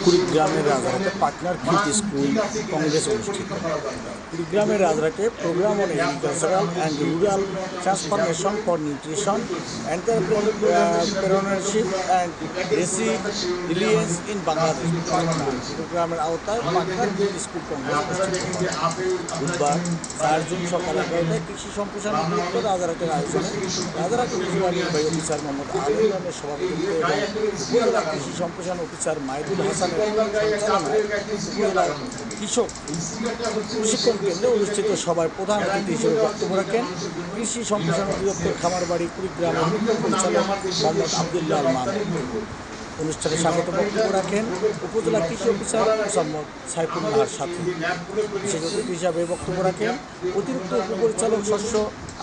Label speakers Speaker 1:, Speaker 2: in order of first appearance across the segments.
Speaker 1: কুড়িগ্রামের রাজহাটে পার্টনার কৃতি স্কুল কংগ্রেস অনুষ্ঠিত। কুড়িগ্রামের রাজহাটে program on agricultural and rural transformation for nutrition, entrepreneurship and resilience in Bangladesh প্রোগ্রামের আওতায় পার্টনার কৃতি স্কুল কংগ্রেস অনুষ্ঠিত। বুধবার 4 জুন সকাল 11টায় কৃষি সম্প্রসারণ অধিদপ্তর রাজহাটের আয়োজনে রাজহাট উপজেলা নির্বাহী অফিসার মোহাম্মদ আলী ইমামের সভাপতিত্বে এবং উপজেলা কৃষি সম্প্রসারণ অফিসার মাহিদুল হাসানের সঞ্চালনায় উপজেলার কৃষক প্রশিক্ষণ কেন্দ্রে অনুষ্ঠিত সভায় প্রধান অতিথি হিসেবে বক্তব্য রাখেন কৃষি সম্প্রসারণ অধিদপ্তর খামারবাড়ি কুড়িগ্রামের মুখ্য পরিচালক মোহাম্মদ আবদুল্লাহ আল মামুন। অনুষ্ঠানে স্বাগত বক্তব্য রাখেন উপজেলা কৃষি অফিসার মোসাম্মদ সাইফুল্লাহর সাথী। বিশেষ অতিথি হিসাবে বক্তব্য রাখেন অতিরিক্ত উপপরিচালক শস্য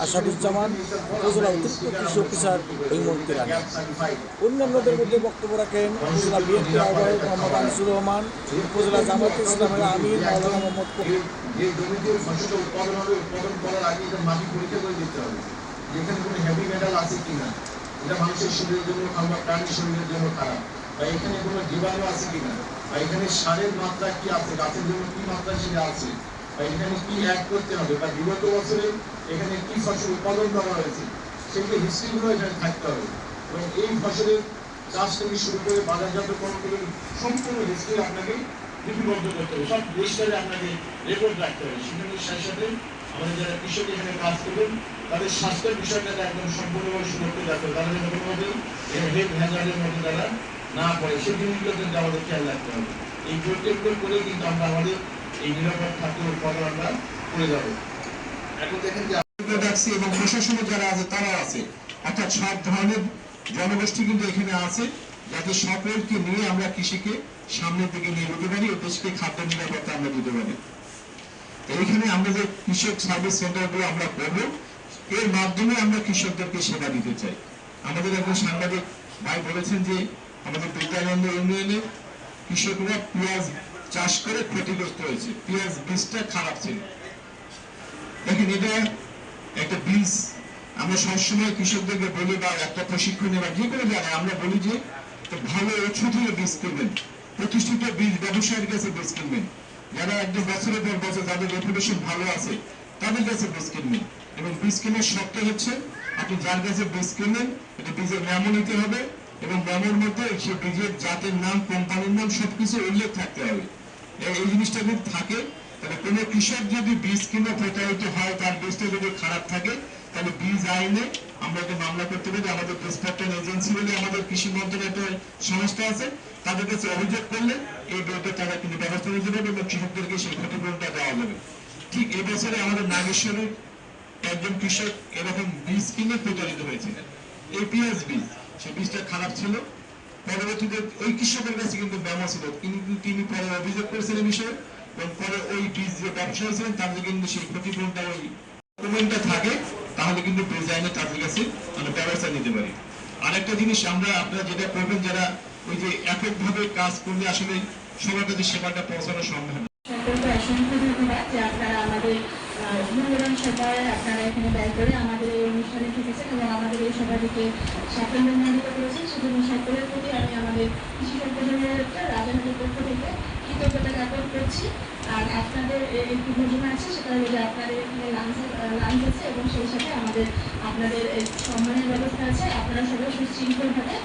Speaker 1: আসাদুজ্জামান, উপজেলা অতিরিক্ত কৃষি অফিসার হৈমন্তী রানী। অন্যান্যদের মধ্যে বক্তব্য রাখেন উপজেলা বিএনপি আহ্বায়ক মোহাম্মদ আনিসুর রহমান, উপজেলা জামায়াতে ইসলামের আমির মাওলানা মোহাম্মদ কবির।
Speaker 2: এটা মানুষের শরীরের জন্য কিংবা প্রাণীর শরীরের জন্য খারাপ, বা এখানে কোনো জীবাণু আছে কিনা, বা এখানে সারের মাত্রা কি আছে, গাছের জন্য কি মাত্রা সেটা আছে, বা এখানে কি অ্যাড করতে হবে, বা বিগত বছরে এখানে কি ফসল উৎপাদন করা হয়েছে সেগুলো হিস্ট্রিগুলো এখানে থাকতে হবে। এবং এই ফসলের চাষ থেকে শুরু করে বাজারজাতকরণ করে সম্পূর্ণ হিস্ট্রি আপনাকে লিপিবদ্ধ করতে হবে, সব পরিষ্কারে আপনাকে রেকর্ড রাখতে হবে। সেখানে সাথে সাথে আমাদের যারা কৃষক এখানে কাজ করবেন তাদের স্বাস্থ্যের বিষয়টাকে একদম সম্পূর্ণভাবে সুরক্ষিত রাখতে হবে। তারা যেন কোনোভাবে হেলথ হ্যাজার্ডের মধ্যে তারা না পড়ে সেই জিনিসগুলো কিন্তু আমাদের খেয়াল রাখতে হবে। এই প্রত্যেকগুলো করে কিন্তু আমরা আমাদের এই নিরাপদ খাদ্য উৎপাদন আমরা করে যাবো। এখন দেখেন যে রাখছি এবং প্রশাসনে যারা আছে তারা আছে, অর্থাৎ সব ধরনের জনগোষ্ঠী কিন্তু এখানে আছে, যাতে সকলকে নিয়ে আমরা কৃষিকে সামনের দিকে নিয়ে যেতে পারি ও দেশকে খাদ্য নিরাপত্তা আমরা দিতে পারি। এইখানে আমরা যে কৃষক সার্ভিস সেন্টারগুলো আমরা করবো, এর মাধ্যমে আমরা কৃষকদেরকে সেবা দিতে চাই। আমাদের একজন সাংবাদিক ভাই বলেছেন যে আমাদের বিদ্যানন্দ ইউনিয়নে কৃষকরা পেঁয়াজ চাষ করে ক্ষতিগ্রস্ত হয়েছে, পেঁয়াজ বীজটা খারাপ ছিল। দেখেন এটা একটা বীজ, আমরা সবসময় কৃষকদেরকে বলি বা একটা প্রশিক্ষণে বা যে কোনো জায়গায় আমরা বলি যে ভালো উৎস থেকে বীজ কিনবেন, প্রতিষ্ঠিত বীজ ব্যবসায়ীর কাছে বীজ কিনবেন, যারা একদম বছরের পর বছর যাদের রেপুটেশন ভালো আছে তাদের কাছে বীজ কিনবেন। এবং বীজ কেনার শর্ত হচ্ছে আপনি যার কাছে বীজ কিনবেন এটা বীজের মেমো নিতে হবে এবং মেমোর মধ্যে সে বীজের জাতের নাম, কোম্পানির নাম সবকিছু উল্লেখ থাকতে হবে। এই জিনিসটা যদি থাকে তাহলে কোনো কৃষক যদি বীজ কিনে প্রতারিত হয়, তার বীজটা যদি খারাপ থাকে, তাহলে বীজ আইনে আমরা একটা মামলা করতে পারি। আমাদের ডিসট্রাকশন এজেন্সি বলে আমাদের কৃষি মন্ত্রণালয়ের একটা সংস্থা আছে, তাদের কাছে অভিযোগ করলে এই বিরুদ্ধে তারা কিন্তু ব্যবস্থা নিতে পারবে এবং কৃষকদেরকে সেই ক্ষতিপূরণটা দেওয়া যাবে। ঠিক এবছরে আমাদের নাগেশ্বরের একজন কৃষক এরকম বীজ কিনে প্রতারিত হয়েছিলেন, এই পেঁয়াজ বীজ, সেই বীজটা খারাপ ছিল। পরবর্তীতে ওই কৃষকের কাছে কিন্তু মেমো ছিল, কিন্তু তিনি পরে অভিযোগ করেছেন এই বিষয়ে এবং পরে ওই বীজ যে ব্যবসায়ী ছিলেন তাদের কিন্তু সেই ক্ষতিপূরণটা ওই ডকুমেন্টটা থাকে, তাহলে কিন্তু বীজ আইনে তাদের কাছে আমরা ব্যবস্থা নিতে পারি। আরেকটা জিনিস আমরা আপনারা যেটা করবেন, যারা ওই যে এককভাবে কাজ করলে আসলে সবার কাছে সেবাটা পৌঁছানো সম্ভব না।
Speaker 3: অসংখ্য ধন্যবাদ যে আপনারা আমাদের মূল্যবান সময় আপনারা এখানে ব্যয় করে আমাদের এই অনুষ্ঠানে থেকেছেন এবং আমাদের এই সভাটিকে সাফল্যমণ্ডিত করেছেন। সেজন্য সকলের প্রতি আমি আমাদের কৃষি সম্প্রসারণ রাজনীতির পক্ষ থেকে কৃতজ্ঞতা জ্ঞাপন করছি। আর আপনাদের একটি ঘোষণা আছে, সেটা হলো যে আপনাদের এখানে লাঞ্চ আছে এবং সেই সাথে আপনাদের সম্মানের ব্যবস্থা আছে। আপনারা সবাই সুশৃঙ্খলভাবে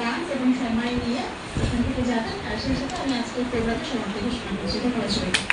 Speaker 3: লাঞ্চ এবং সম্মান নিয়ে এখান থেকে যাবেন। আর সেই সাথে আমি আজকের প্রোগ্রামে সমাপ্তি ঘোষণা করছি। ধন্যবাদ সবাইকে।